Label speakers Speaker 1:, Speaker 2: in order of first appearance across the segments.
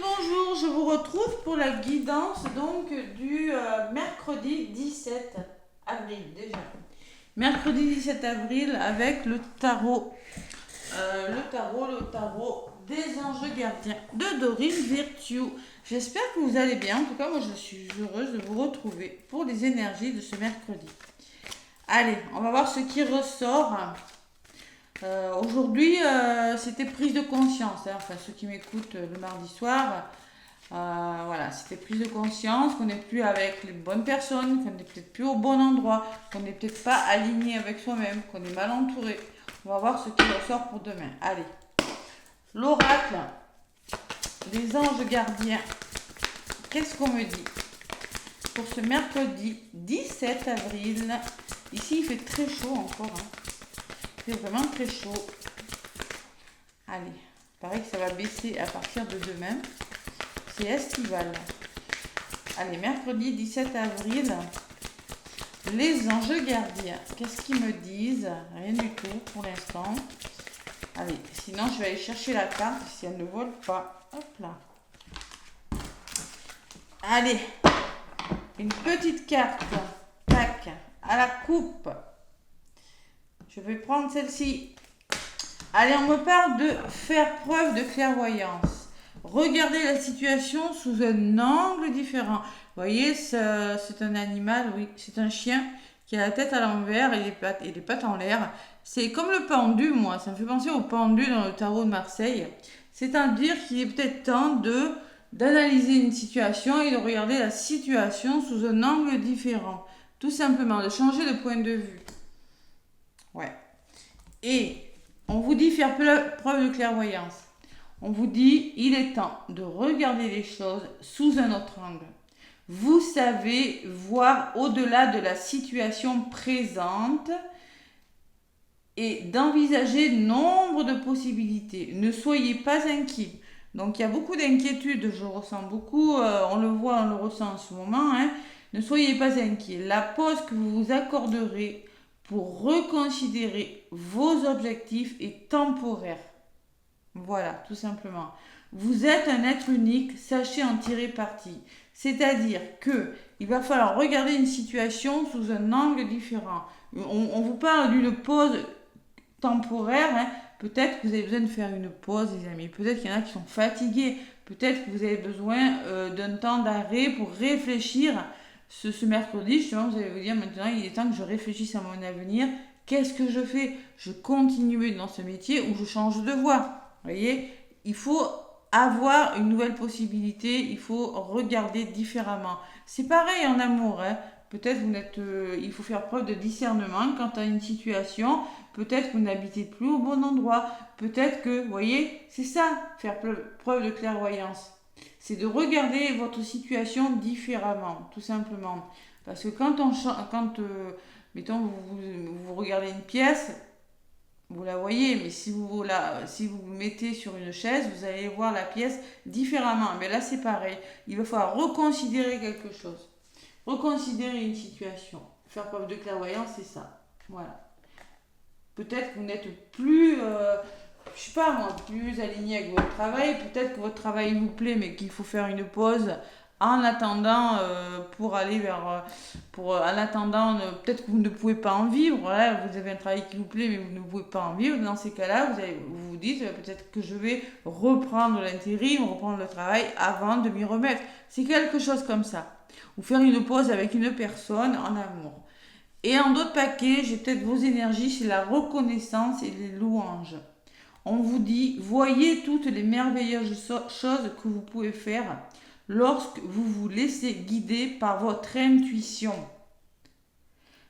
Speaker 1: bonjour, je vous retrouve pour la guidance donc du mercredi 17 avril déjà. Mercredi 17 avril avec le tarot, le tarot des anges gardiens de Dorine Virtue. J'espère que vous allez bien, en tout cas moi je suis heureuse de vous retrouver pour les énergies de ce mercredi. Allez, on va voir ce qui ressort. Aujourd'hui, c'était prise de conscience, hein. Enfin ceux qui m'écoutent le mardi soir, voilà, c'était prise de conscience qu'on n'est plus avec les bonnes personnes, qu'on n'est peut-être plus au bon endroit, qu'on n'est peut-être pas aligné avec soi-même, qu'on est mal entouré. On va voir ce qui ressort pour demain. Allez, l'oracle des anges gardiens, qu'est-ce qu'on me dit pour ce mercredi 17 avril? Ici, il fait très chaud encore, hein. Il fait vraiment très chaud. Allez, il paraît que ça va baisser à partir de demain. C'est estival. Allez, mercredi 17 avril, les anges gardiens, qu'est-ce qu'ils me disent? Rien du tout pour l'instant. Allez, sinon je vais aller chercher la carte si elle ne vole pas. Hop là. Allez, une petite carte. Tac, à la coupe. Je vais prendre celle-ci. Allez, on me parle de faire preuve de clairvoyance. Regardez la situation sous un angle différent. Vous voyez, c'est un animal, oui, c'est un chien qui a la tête à l'envers et les pattes en l'air. C'est comme le pendu, moi, ça me fait penser au pendu dans le tarot de Marseille. C'est-à-dire qu'il est peut-être temps d'analyser une situation et de regarder la situation sous un angle différent. Tout simplement, de changer de point de vue. Ouais. Et on vous dit faire preuve de clairvoyance. On vous dit, il est temps de regarder les choses sous un autre angle. Vous savez voir au-delà de la situation présente et d'envisager nombre de possibilités. Ne soyez pas inquiets. Donc il y a beaucoup d'inquiétudes, je ressens beaucoup, on le voit, on le ressent en ce moment, hein. Ne soyez pas inquiets. La pause que vous vous accorderez pour reconsidérer vos objectifs est temporaire. Voilà, tout simplement. Vous êtes un être unique, sachez en tirer parti. C'est-à-dire que il va falloir regarder une situation sous un angle différent. On vous parle d'une pause temporaire, hein. Peut-être que vous avez besoin de faire une pause, les amis. Peut-être qu'il y en a qui sont fatigués. Peut-être que vous avez besoin d'un temps d'arrêt pour réfléchir. Ce mercredi, justement, vous allez vous dire maintenant, il est temps que je réfléchisse à mon avenir. Qu'est-ce que je fais? Je continue dans ce métier ou je change de voie? Vous voyez, il faut avoir une nouvelle possibilité, il faut regarder différemment. C'est pareil en amour, hein. Peut-être il faut faire preuve de discernement quant à une situation. Peut-être que vous n'habitez plus au bon endroit. Peut-être que, vous voyez, c'est ça, faire preuve de clairvoyance. C'est de regarder votre situation différemment, tout simplement. Parce que mettons, vous regardez une pièce, vous la voyez, mais si vous vous mettez sur une chaise, vous allez voir la pièce différemment. Mais là, c'est pareil. Il va falloir reconsidérer quelque chose. Reconsidérer une situation. Faire preuve de clairvoyance, c'est ça. Voilà. Peut-être que vous n'êtes plus, je sais pas moi, plus aligné avec votre travail. Peut-être que votre travail vous plaît, mais qu'il faut faire une pause en attendant pour aller vers en attendant peut-être que vous ne pouvez pas en vivre. Voilà, vous avez un travail qui vous plaît mais vous ne pouvez pas en vivre. Dans ces cas-là, vous vous dites peut-être que je vais reprendre l'intérim, reprendre le travail avant de m'y remettre. C'est quelque chose comme ça. Ou faire une pause avec une personne en amour. Et en d'autres paquets, j'ai peut-être vos énergies, c'est la reconnaissance et les louanges. On vous dit, voyez toutes les merveilleuses choses que vous pouvez faire lorsque vous vous laissez guider par votre intuition.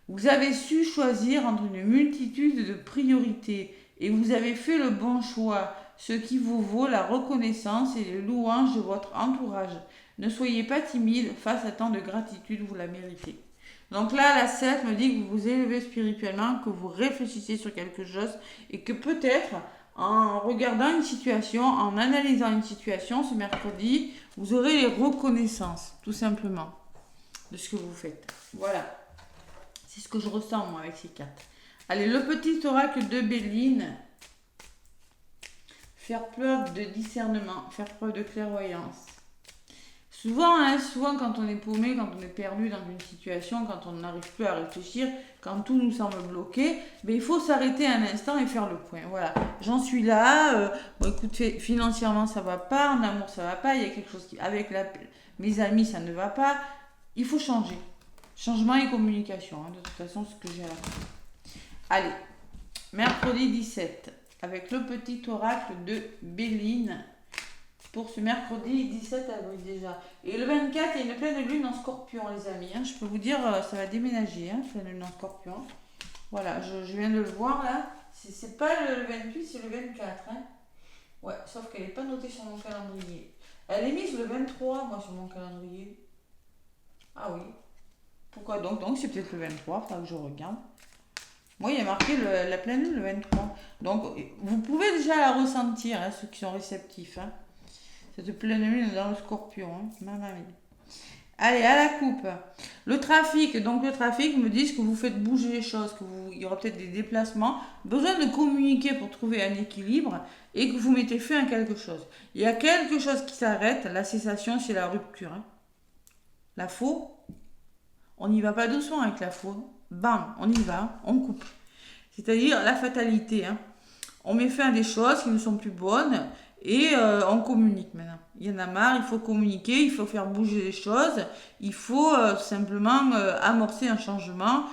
Speaker 1: Vous avez su choisir entre une multitude de priorités et vous avez fait le bon choix, ce qui vous vaut la reconnaissance et les louanges de votre entourage. Ne soyez pas timide face à tant de gratitude, vous la méritez. Donc là, la 7 me dit que vous vous élevez spirituellement, que vous réfléchissez sur quelque chose et que peut-être en regardant une situation, en analysant une situation ce mercredi, vous aurez les reconnaissances, tout simplement, de ce que vous faites. Voilà. C'est ce que je ressens, moi, avec ces cartes. Allez, le petit oracle de Béline. faire preuve de discernement, faire preuve de clairvoyance. Souvent, souvent quand on est paumé, quand on est perdu dans une situation, quand on n'arrive plus à réfléchir, quand tout nous semble bloqué, ben, il faut s'arrêter un instant et faire le point. Voilà, j'en suis là, bon écoutez, financièrement ça va pas, en amour ça va pas, il y a quelque chose qui, avec mes amis ça ne va pas, il faut changer. Changement et communication, de toute façon ce que j'ai à la fin. Allez, mercredi 17, avec le petit oracle de Béline. Pour ce mercredi 17 avril déjà. Et le 24, il y a une pleine lune en scorpion, les amis. Je peux vous dire, ça va déménager, pleine lune en scorpion. Voilà, je viens de le voir là. C'est pas le 28, c'est le 24. Ouais, sauf qu'elle n'est pas notée sur mon calendrier. Elle est mise le 23, moi, sur mon calendrier. Ah oui. Pourquoi donc c'est peut-être le 23, il faudra que je regarde. Moi, il y a marqué la pleine lune le 23. Donc, vous pouvez déjà la ressentir, ceux qui sont réceptifs. Cette pleine lune dans le scorpion. Allez, à la coupe. Le trafic. Donc, le trafic me dit que vous faites bouger les choses, il y aura peut-être des déplacements. Besoin de communiquer pour trouver un équilibre et que vous mettez fin à quelque chose. Il y a quelque chose qui s'arrête. La cessation, c'est la rupture. La faux, on n'y va pas doucement avec la faux. Bam, on y va, on coupe. C'est-à-dire la fatalité. On met fin à des choses qui ne sont plus bonnes. Et on communique maintenant. Il y en a marre, il faut communiquer, il faut faire bouger les choses, il faut simplement amorcer un changement.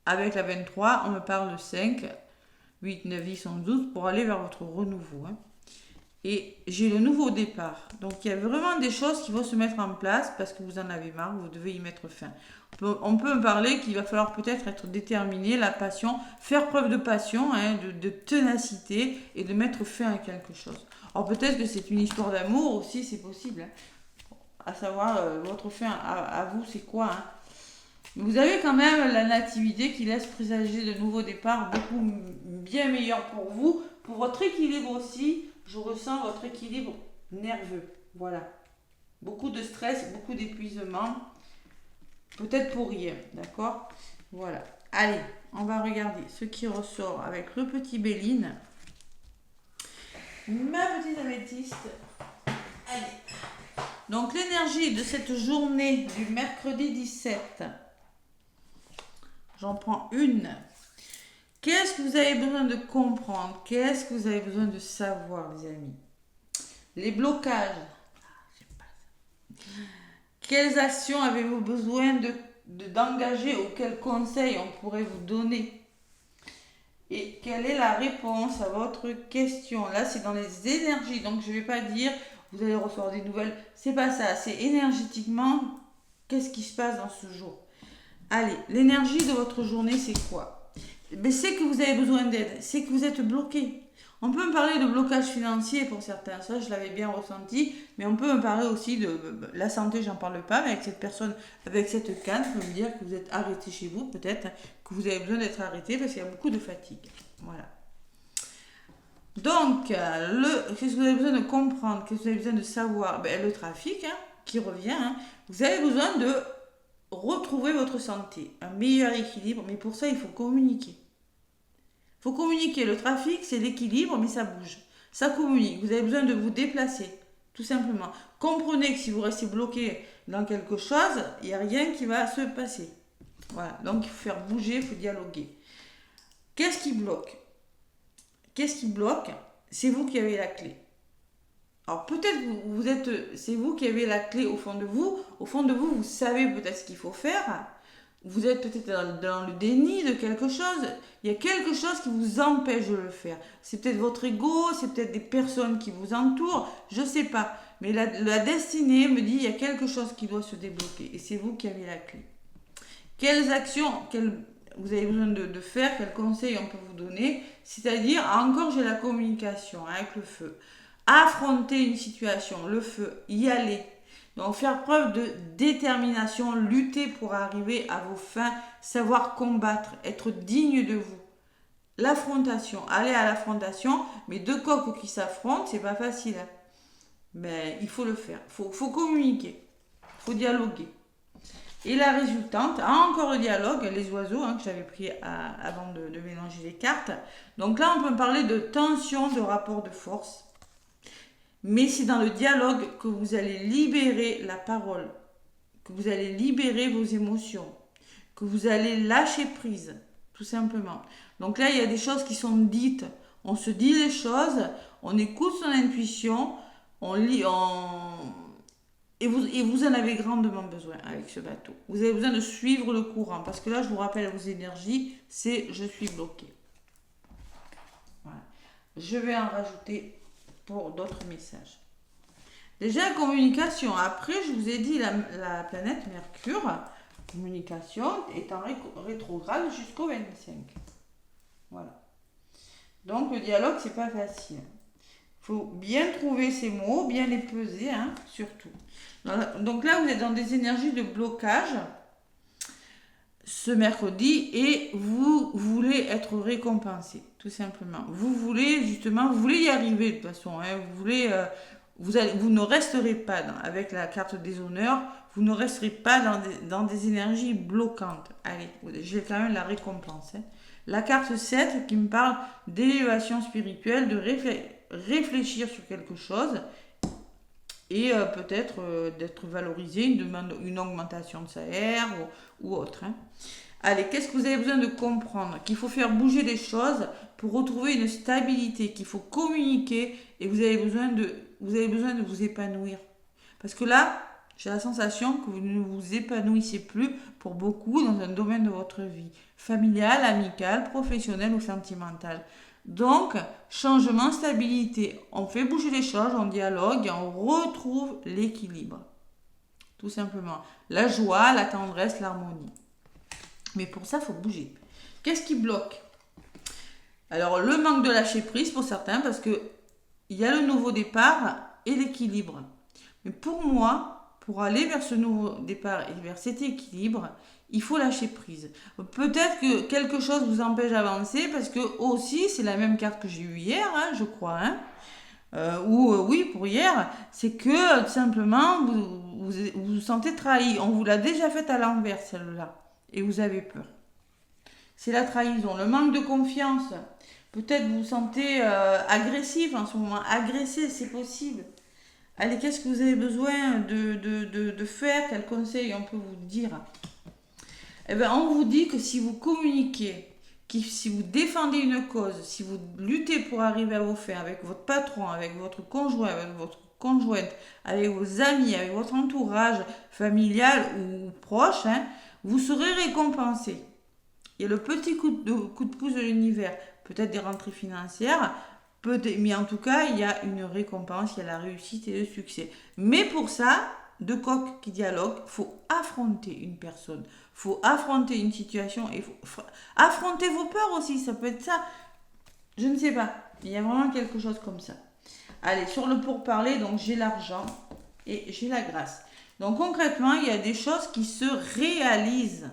Speaker 1: Avec la 23, on me parle de 5, 8, 9, 10, 11, 12 pour aller vers votre renouveau. Et j'ai le nouveau départ. Donc il y a vraiment des choses qui vont se mettre en place parce que vous en avez marre, vous devez y mettre fin. On peut me parler qu'il va falloir peut-être être déterminé, la passion, faire preuve de passion, de ténacité et de mettre fin à quelque chose. Alors peut-être que c'est une histoire d'amour aussi, c'est possible. À savoir, votre fin à vous, c'est quoi Vous avez quand même la nativité qui laisse présager de nouveaux départs beaucoup bien meilleurs pour vous. Pour votre équilibre aussi, je ressens votre équilibre nerveux. Voilà. Beaucoup de stress, beaucoup d'épuisement. Peut-être pour rien, d'accord ? Voilà. Allez, on va regarder ce qui ressort avec le petit Béline. Ma petite améthyste. Allez. Donc l'énergie de cette journée du mercredi 17. J'en prends une. Qu'est-ce que vous avez besoin de comprendre? Qu'est-ce que vous avez besoin de savoir, les amis? Les blocages. Quelles actions avez-vous besoin d'engager ou quels conseils on pourrait vous donner? Et quelle est la réponse à votre question? Là, c'est dans les énergies. Donc, je ne vais pas dire, vous allez recevoir des nouvelles. C'est pas ça. C'est énergétiquement, qu'est-ce qui se passe dans ce jour? Allez, l'énergie de votre journée, c'est quoi? C'est que vous avez besoin d'aide. C'est que vous êtes bloqué. On peut me parler de blocage financier pour certains. Ça, je l'avais bien ressenti. Mais on peut me parler aussi de la santé, j'en parle pas. Mais avec cette personne, avec cette canne, je peux me dire que vous êtes arrêté chez vous, peut-être. Que vous avez besoin d'être arrêté parce qu'il y a beaucoup de fatigue. Voilà. Donc, qu'est-ce que vous avez besoin de comprendre? Qu'est-ce que vous avez besoin de savoir? Le trafic qui revient. Vous avez besoin de retrouver votre santé. Un meilleur équilibre. Mais pour ça, il faut communiquer. Il faut communiquer. Le trafic, c'est l'équilibre, mais ça bouge. Ça communique. Vous avez besoin de vous déplacer, tout simplement. Comprenez que si vous restez bloqué dans quelque chose, il n'y a rien qui va se passer. Voilà. Donc, il faut faire bouger, il faut dialoguer. Qu'est-ce qui bloque? Qu'est-ce qui bloque? C'est vous qui avez la clé. Alors, peut-être c'est vous qui avez la clé au fond de vous. Au fond de vous, vous savez peut-être ce qu'il faut faire. Vous êtes peut-être dans le déni de quelque chose. Il y a quelque chose qui vous empêche de le faire. C'est peut-être votre ego, c'est peut-être des personnes qui vous entourent, je ne sais pas. Mais la destinée me dit qu'il y a quelque chose qui doit se débloquer. Et c'est vous qui avez la clé. Quelles actions vous avez besoin de faire, quels conseils on peut vous donner? C'est-à-dire, encore j'ai la communication avec le feu. Affronter une situation, le feu, y aller. Donc, faire preuve de détermination, lutter pour arriver à vos fins, savoir combattre, être digne de vous. L'affrontation, aller à l'affrontation, mais deux coqs qui s'affrontent, c'est pas facile. Mais il faut le faire, faut communiquer, il faut dialoguer. Et la résultante, encore le dialogue, les oiseaux que j'avais pris avant de mélanger les cartes. Donc là, on peut parler de tension, de rapport de force. Mais c'est dans le dialogue que vous allez libérer la parole, que vous allez libérer vos émotions, que vous allez lâcher prise, tout simplement. Donc là, il y a des choses qui sont dites. On se dit les choses, on écoute son intuition, on lit, et vous en avez grandement besoin avec ce bateau. Vous avez besoin de suivre le courant. Parce que là, je vous rappelle vos énergies, c'est je suis bloqué. Voilà. Je vais en rajouter pour d'autres messages. Déjà, communication. Après, je vous ai dit la planète Mercure, communication, est en rétrograde jusqu'au 25. Voilà. Donc, le dialogue, c'est pas facile. Il faut bien trouver ces mots, bien les peser, hein, surtout. Donc là, vous êtes dans des énergies de blocage ce mercredi et vous voulez être récompensé, tout simplement. Vous voulez y arriver de toute façon. Hein, vous ne resterez pas avec la carte des honneurs, vous ne resterez pas dans des énergies bloquantes. Allez, j'ai quand même la récompense. Hein. La carte 7 qui me parle d'élévation spirituelle, de réfléchir sur quelque chose et peut-être d'être valorisé, une augmentation de salaire ou autre. Hein. Allez, qu'est-ce que vous avez besoin de comprendre? Qu'il faut faire bouger des choses pour retrouver une stabilité, qu'il faut communiquer et vous avez besoin de vous épanouir. Parce que là, j'ai la sensation que vous ne vous épanouissez plus pour beaucoup dans un domaine de votre vie, familial, amical, professionnel ou sentimental. Donc, changement, stabilité. On fait bouger les choses, on dialogue et on retrouve l'équilibre. Tout simplement. La joie, la tendresse, l'harmonie. Mais pour ça, il faut bouger. Qu'est-ce qui bloque? Alors, le manque de lâcher prise pour certains, parce qu'il y a le nouveau départ et l'équilibre. Mais pour moi, pour aller vers ce nouveau départ et vers cet équilibre, il faut lâcher prise. Peut-être que quelque chose vous empêche d'avancer parce que aussi, c'est la même carte que j'ai eue hier, hein, je crois. Hein, oui, pour hier, c'est que tout simplement, vous sentez trahi. On vous l'a déjà fait à l'envers, celle-là. Et vous avez peur. C'est la trahison, le manque de confiance. Peut-être vous vous sentez agressif en ce moment. Agressé, c'est possible. Allez, qu'est-ce que vous avez besoin de faire? Quel conseil on peut vous dire? Eh bien, on vous dit que si vous communiquez, si vous défendez une cause, si vous luttez pour arriver à vos fins avec votre patron, avec votre conjoint, avec votre conjointe, avec vos amis, avec votre entourage familial ou proche, hein, vous serez récompensé. Il y a le petit coup de pouce de l'univers, peut-être des rentrées financières, mais en tout cas, il y a une récompense, il y a la réussite et le succès. Mais pour ça, deux coqs qui dialoguent, il faut affronter une personne, il faut affronter une situation et il faut affronter vos peurs aussi, ça peut être ça. Je ne sais pas, il y a vraiment quelque chose comme ça. Allez, sur le pourparler, donc j'ai l'argent et j'ai la grâce. Donc concrètement, il y a des choses qui se réalisent.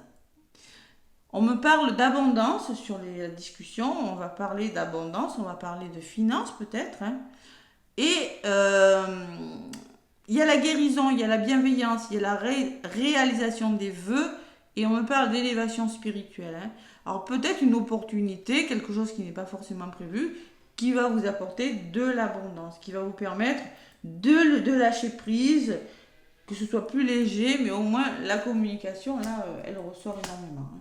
Speaker 1: On me parle d'abondance sur les discussions, on va parler d'abondance, on va parler de finances peut-être. Hein. Et il y a la guérison, il y a la bienveillance, il y a la réalisation des vœux et on me parle d'élévation spirituelle. Hein. Alors peut-être une opportunité, quelque chose qui n'est pas forcément prévu, qui va vous apporter de l'abondance, qui va vous permettre de lâcher prise, que ce soit plus léger, mais au moins la communication, là, elle ressort énormément. Hein.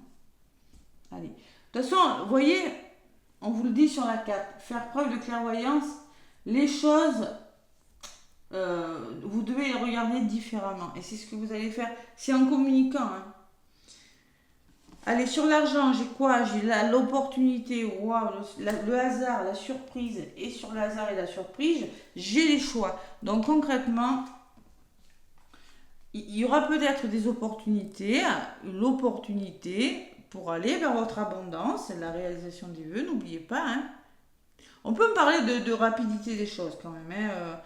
Speaker 1: Allez. De toute façon, vous voyez, on vous le dit sur la carte, faire preuve de clairvoyance, les choses, vous devez les regarder différemment. Et c'est ce que vous allez faire. C'est en communiquant. Hein. Allez, sur l'argent, j'ai quoi? J'ai l'opportunité, wow, le hasard, la surprise. Et sur le hasard et la surprise, j'ai les choix. Donc concrètement, il y aura peut-être des opportunités, l'opportunité pour aller vers votre abondance, la réalisation des vœux, n'oubliez pas. Hein. On peut me parler de rapidité des choses quand même. Hein.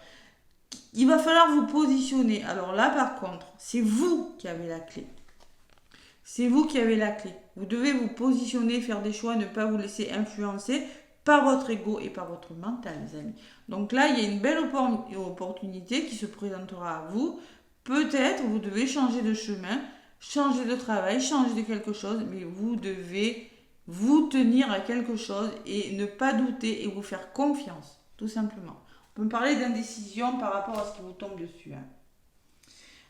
Speaker 1: Il va falloir vous positionner. Alors là, par contre, c'est vous qui avez la clé. C'est vous qui avez la clé. Vous devez vous positionner, faire des choix, ne pas vous laisser influencer par votre ego et par votre mental, les amis. Donc là, il y a une belle opportunité qui se présentera à vous. Peut-être vous devez changer de chemin, changer de travail, changer de quelque chose, mais vous devez vous tenir à quelque chose et ne pas douter et vous faire confiance, tout simplement. On peut me parler d'indécision par rapport à ce qui vous tombe dessus. Hein.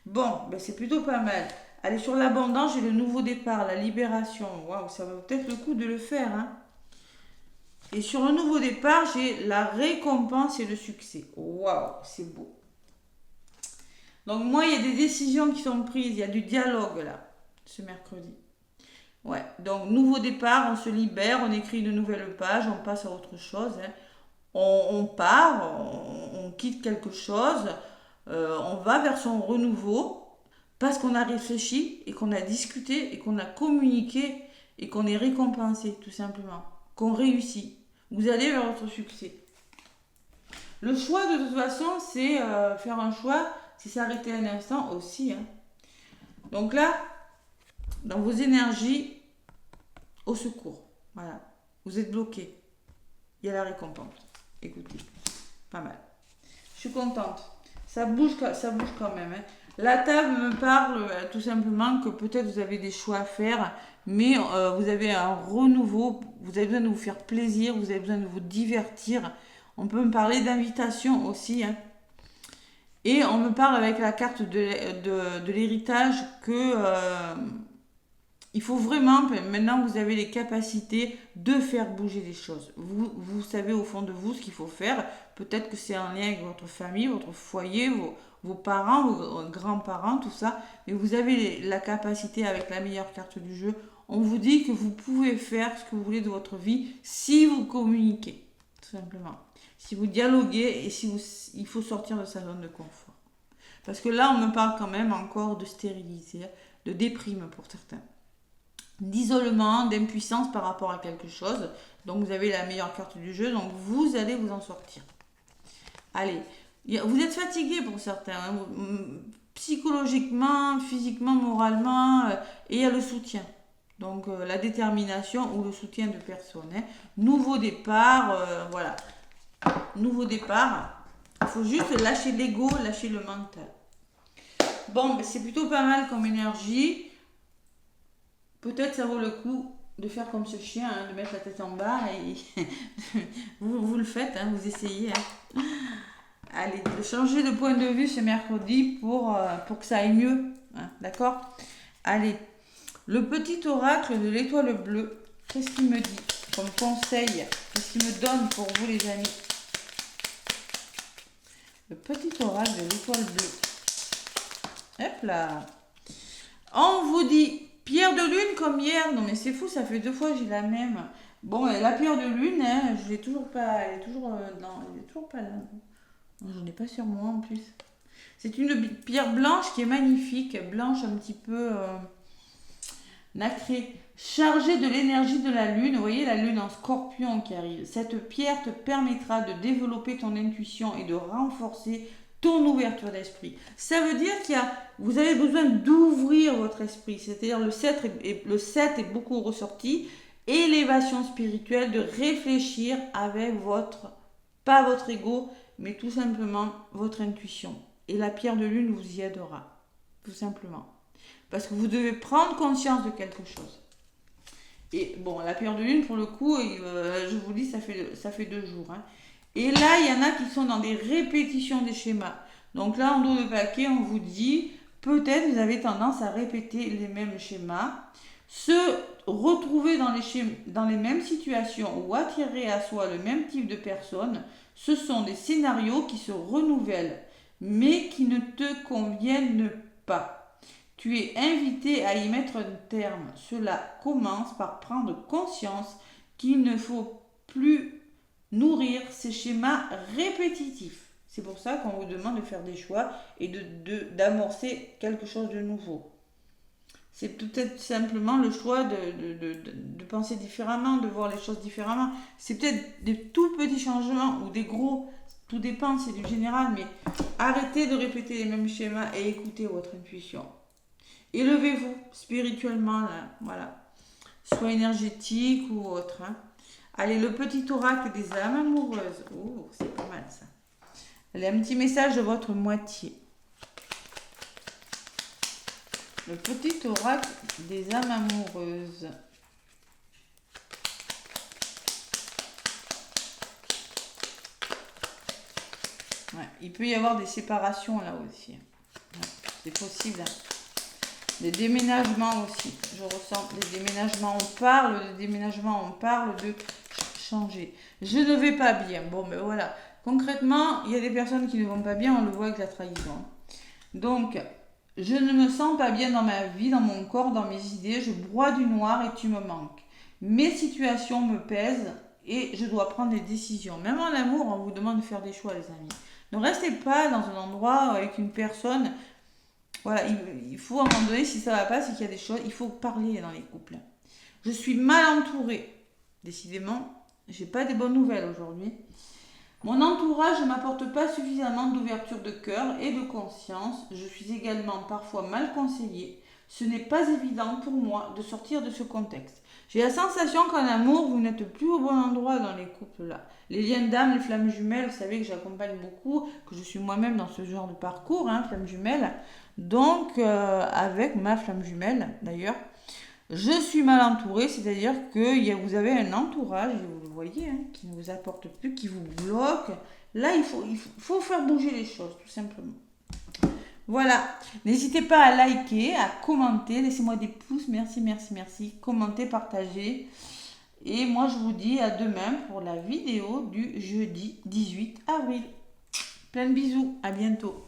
Speaker 1: Bon, ben c'est plutôt pas mal. Allez, sur l'abondance, j'ai le nouveau départ, la libération. Waouh, ça va peut-être le coup de le faire. Hein. Et sur le nouveau départ, j'ai la récompense et le succès. Waouh, c'est beau. Donc moi, il y a des décisions qui sont prises. Il y a du dialogue là, ce mercredi. Ouais, donc nouveau départ, on se libère, on écrit une nouvelle page, on passe à autre chose. Hein. On part, on quitte quelque chose, on va vers son renouveau parce qu'on a réfléchi et qu'on a discuté et qu'on a communiqué et qu'on est récompensé tout simplement, qu'on réussit. Vous allez vers votre succès. Le choix de toute façon, c'est faire un choix, c'est s'arrêter un instant aussi. Hein. Donc là, dans vos énergies, au secours. Voilà. Vous êtes bloqué. Il y a la récompense. Écoutez, pas mal. Je suis contente. Ça bouge quand même. Hein. La table me parle tout simplement que peut-être vous avez des choix à faire, mais vous avez un renouveau, vous avez besoin de vous faire plaisir, vous avez besoin de vous divertir. On peut me parler d'invitation aussi. Hein. Et on me parle avec la carte de l'héritage que il faut vraiment, maintenant vous avez les capacités de faire bouger les choses. Vous savez au fond de vous ce qu'il faut faire. Peut-être que c'est en lien avec votre famille, votre foyer, vos parents, vos grands-parents, tout ça. Mais vous avez la capacité avec la meilleure carte du jeu. On vous dit que vous pouvez faire ce que vous voulez de votre vie si vous communiquez, tout simplement. Si vous dialoguez et il faut sortir de sa zone de confort. Parce que là, on me parle quand même encore de stériliser, de déprime pour certains. D'isolement, d'impuissance par rapport à quelque chose. Donc vous avez la meilleure carte du jeu, donc vous allez vous en sortir. Allez, vous êtes fatigué pour certains, hein, psychologiquement, physiquement, moralement, et il y a le soutien. Donc la détermination ou le soutien de personnes. Hein. Nouveau départ, voilà. Nouveau départ. Il faut juste lâcher l'ego, lâcher le mental. Bon, c'est plutôt pas mal comme énergie. Peut-être ça vaut le coup de faire comme ce chien, hein, de mettre la tête en bas et vous le faites, hein, vous essayez. Hein. Allez, de changer de point de vue ce mercredi pour que ça aille mieux. Hein, d'accord ? Allez, le petit oracle de l'étoile bleue, qu'est-ce qu'il me dit comme conseil? Qu'est-ce qu'il me donne pour vous les amis? Le petit oracle de l'étoile bleue. Hop là. On vous dit... Pierre de lune comme hier, non mais c'est fou, ça fait 2 fois que j'ai la même. Bon, la pierre de lune, hein, je l'ai toujours pas, elle est toujours pas là. J'en ai pas sur moi en plus. C'est une pierre blanche qui est magnifique, blanche un petit peu nacrée, chargée de l'énergie de la lune. Vous voyez la lune en scorpion qui arrive. Cette pierre te permettra de développer ton intuition et de renforcer ton ouverture d'esprit. Ça veut dire vous avez besoin d'ouvrir votre esprit. C'est-à-dire le 7 est beaucoup ressorti. Élévation spirituelle, de réfléchir avec pas votre ego, mais tout simplement votre intuition. Et la pierre de lune vous y aidera. Tout simplement. Parce que vous devez prendre conscience de quelque chose. Et bon, la pierre de lune, pour le coup, je vous dis, ça fait 2 jours. Hein. Et là, il y en a qui sont dans des répétitions des schémas. Donc là, en dos de paquet, on vous dit, peut-être vous avez tendance à répéter les mêmes schémas, se retrouver dans les mêmes situations ou attirer à soi le même type de personnes. Ce sont des scénarios qui se renouvellent, mais qui ne te conviennent pas. Tu es invité à y mettre un terme. Cela commence par prendre conscience qu'il ne faut plus nourrir ces schémas répétitifs. C'est pour ça qu'on vous demande de faire des choix et d'amorcer quelque chose de nouveau. C'est peut-être simplement le choix de penser différemment, de voir les choses différemment. C'est peut-être des tout petits changements ou des gros, tout dépend, c'est du général, mais arrêtez de répéter les mêmes schémas et écoutez votre intuition. Élevez-vous spirituellement, là, voilà. Soit énergétique ou autre. Hein. Allez, le petit oracle des âmes amoureuses. Oh, c'est pas mal ça. Allez, un petit message de votre moitié. Le petit oracle des âmes amoureuses. Ouais, il peut y avoir des séparations là aussi. Ouais, c'est possible. Des déménagements aussi. Je ressens des déménagements. On parle de déménagement, on parle de changer. Je ne vais pas bien. Bon, mais voilà. Concrètement, il y a des personnes qui ne vont pas bien. On le voit avec la trahison. Donc, je ne me sens pas bien dans ma vie, dans mon corps, dans mes idées. Je broie du noir et tu me manques. Mes situations me pèsent et je dois prendre des décisions. Même en amour, on vous demande de faire des choix, les amis. Ne restez pas dans un endroit avec une personne. Voilà, il faut à un moment donné, si ça ne va pas, c'est qu'il y a des choses, il faut parler dans les couples. Je suis mal entourée. Décidément, j'ai pas des bonnes nouvelles aujourd'hui. Mon entourage ne m'apporte pas suffisamment d'ouverture de cœur et de conscience. Je suis également parfois mal conseillée. Ce n'est pas évident pour moi de sortir de ce contexte. J'ai la sensation qu'en amour, vous n'êtes plus au bon endroit dans les couples là. Les liens d'âme, les flammes jumelles, vous savez que j'accompagne beaucoup, que je suis moi-même dans ce genre de parcours, flammes jumelles. Donc, avec ma flamme jumelle d'ailleurs, je suis mal entourée, c'est-à-dire que vous avez un entourage, vous le voyez, qui ne vous apporte plus, qui vous bloque. Là, il faut faire bouger les choses, tout simplement. Voilà, n'hésitez pas à liker, à commenter, laissez-moi des pouces, merci, merci, merci, commentez, partagez. Et moi, je vous dis à demain pour la vidéo du jeudi 18 avril. Plein de bisous, à bientôt.